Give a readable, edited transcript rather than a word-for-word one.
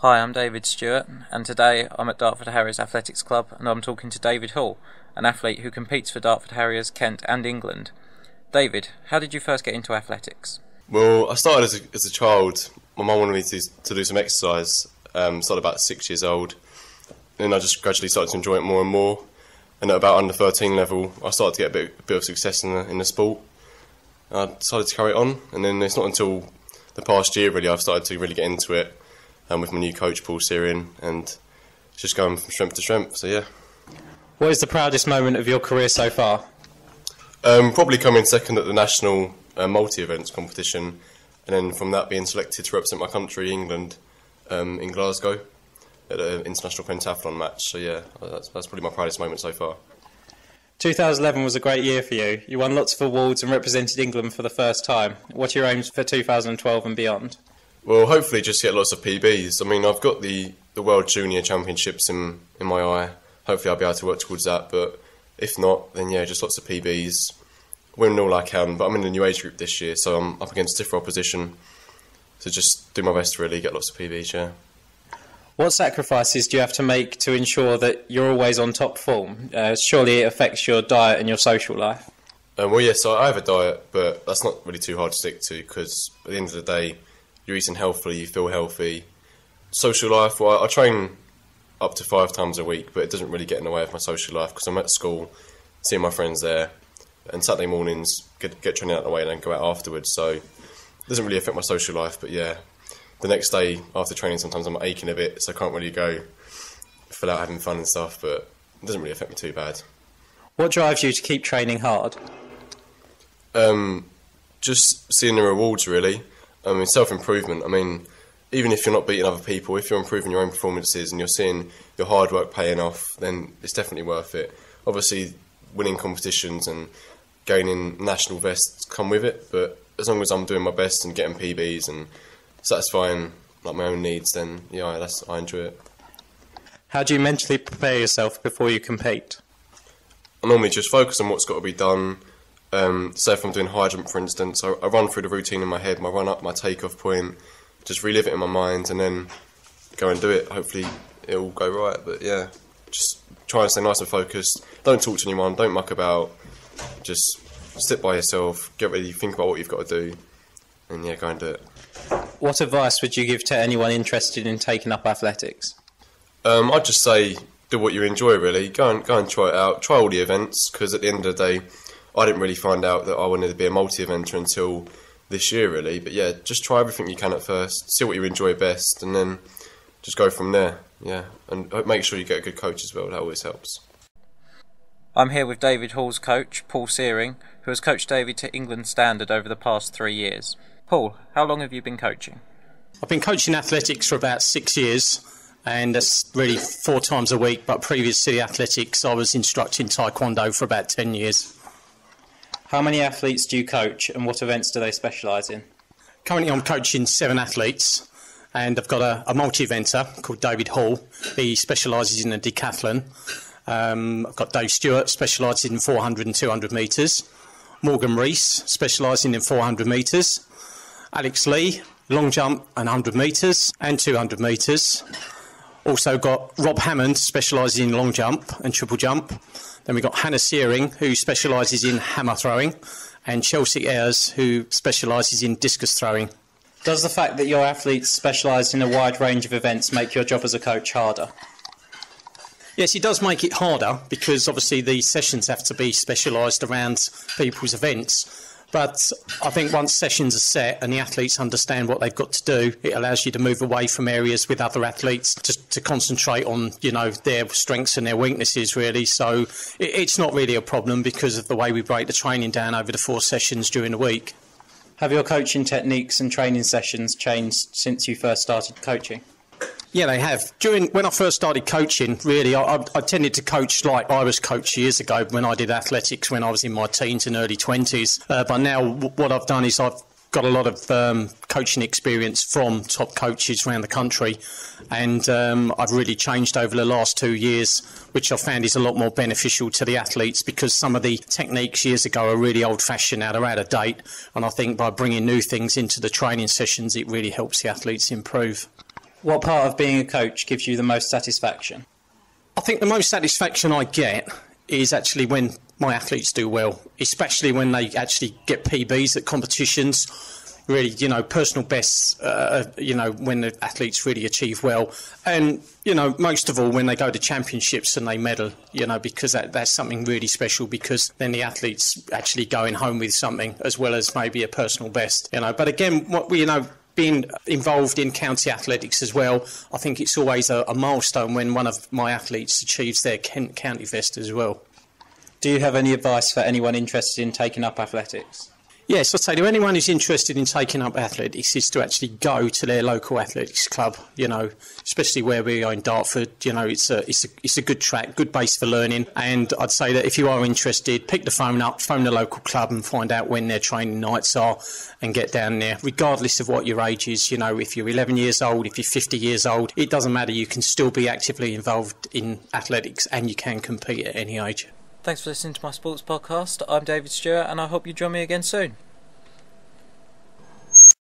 Hi, I'm David Stewart, and today I'm at Dartford Harriers Athletics Club, and I'm talking to David Hall, an athlete who competes for Dartford Harriers, Kent and England. David, how did you first get into athletics? Well, I started as a child. My mum wanted me to do some exercise. Started about 6 years old. Then I just gradually started to enjoy it more and more. And at about under 13 level, I started to get a bit of success in the sport. I decided to carry it on, and then it's not until the past year really I've started to really get into it. With my new coach, Paul Searing, and it's just going from strength to strength, so yeah. What is the proudest moment of your career so far? Probably coming second at the national multi-events competition, and then from that being selected to represent my country, England, in Glasgow, at an international pentathlon match, so yeah, that's probably my proudest moment so far. 2011 was a great year for you. You won lots of awards and represented England for the first time. What are your aims for 2012 and beyond? Well, hopefully just get lots of PBs. I mean, I've got the World Junior Championships in my eye. Hopefully I'll be able to work towards that, but if not, then yeah, just lots of PBs. Win all I can, but I'm in the new age group this year, so I'm up against stiffer opposition. So just do my best to really get lots of PBs, yeah. What sacrifices do you have to make to ensure that you're always on top form? Surely it affects your diet and your social life. Well, yes, I have a diet, but that's not really too hard to stick to, because at the end of the day, you're eating healthily, you feel healthy. Social life, well, I train up to 5 times a week, but it doesn't really get in the way of my social life because I'm at school, seeing my friends there, and Saturday mornings get training out of the way and then go out afterwards, so it doesn't really affect my social life. But yeah, the next day after training sometimes I'm aching a bit, so I can't really go full out having fun and stuff, but it doesn't really affect me too bad. What drives you to keep training hard? Just seeing the rewards really. Self-improvement. I mean, even if you're not beating other people, if you're improving your own performances and you're seeing your hard work paying off, then it's definitely worth it. Obviously, winning competitions and gaining national vests come with it, but as long as I'm doing my best and getting PBs and satisfying like my own needs, then yeah, I enjoy it. How do you mentally prepare yourself before you compete? I normally just focus on what's got to be done. Say if I'm doing high jump, for instance, I run through the routine in my head, my run up, my take-off point, just relive it in my mind and then go and do it. Hopefully it'll go right, but yeah, just try and stay nice and focused. Don't talk to anyone, don't muck about, just sit by yourself, get ready, think about what you've got to do, and yeah, go and do it. What advice would you give to anyone interested in taking up athletics? I'd just say do what you enjoy really, go and try it out, try all the events, because at the end of the day, I didn't really find out that I wanted to be a multi-eventer until this year, really. But yeah, just try everything you can at first, see what you enjoy best, and then just go from there. Yeah, and make sure you get a good coach as well. That always helps. I'm here with David Hall's coach, Paul Searing, who has coached David to England standard over the past 3 years. Paul, how long have you been coaching? I've been coaching athletics for about 6 years, and that's really 4 times a week. But previous to the athletics, I was instructing Taekwondo for about 10 years. How many athletes do you coach and what events do they specialise in? Currently I'm coaching 7 athletes, and I've got a multi-eventer called David Hall. He specialises in a decathlon. I've got Dave Stewart specialising in 400 and 200 metres. Morgan Rees specialising in 400 metres. Alex Lee, long jump and 100 metres and 200 metres. Also got Rob Hammond specialising in long jump and triple jump. Then we've got Hannah Searing, who specialises in hammer throwing, and Chelsea Ayres, who specialises in discus throwing. Does the fact that your athletes specialise in a wide range of events make your job as a coach harder? Yes, it does make it harder, because obviously the sessions have to be specialised around people's events. But I think once sessions are set and the athletes understand what they've got to do, it allows you to move away from areas with other athletes to concentrate on, their strengths and their weaknesses, really. So it's not really a problem because of the way we break the training down over the 4 sessions during the week. Have your coaching techniques and training sessions changed since you first started coaching? Yeah, they have. When I first started coaching, really, I tended to coach like I was coached years ago when I did athletics when I was in my teens and early 20s. But now what I've done is I've got a lot of coaching experience from top coaches around the country, and I've really changed over the last 2 years, which I found is a lot more beneficial to the athletes, because some of the techniques years ago are really old-fashioned now, they're out of date, and I think by bringing new things into the training sessions it really helps the athletes improve. What part of being a coach gives you the most satisfaction? I think the most satisfaction I get is actually when my athletes do well, especially when they actually get PBs at competitions. Really, personal bests, when the athletes really achieve well. And, most of all, when they go to championships and they medal, because that's something really special, because then the athlete's actually going home with something as well as maybe a personal best, But again, being involved in county athletics as well, I think it's always a milestone when one of my athletes achieves their county best as well. Do you have any advice for anyone interested in taking up athletics? Yes, I'd say to anyone who's interested in taking up athletics is to actually go to their local athletics club, especially where we are in Dartford. It's a good track, good base for learning. And I'd say that if you are interested, pick the phone up, phone the local club and find out when their training nights are and get down there, regardless of what your age is. If you're 11 years old, if you're 50 years old, it doesn't matter. You can still be actively involved in athletics and you can compete at any age. Thanks for listening to my sports podcast. I'm David Stewart and I hope you join me again soon.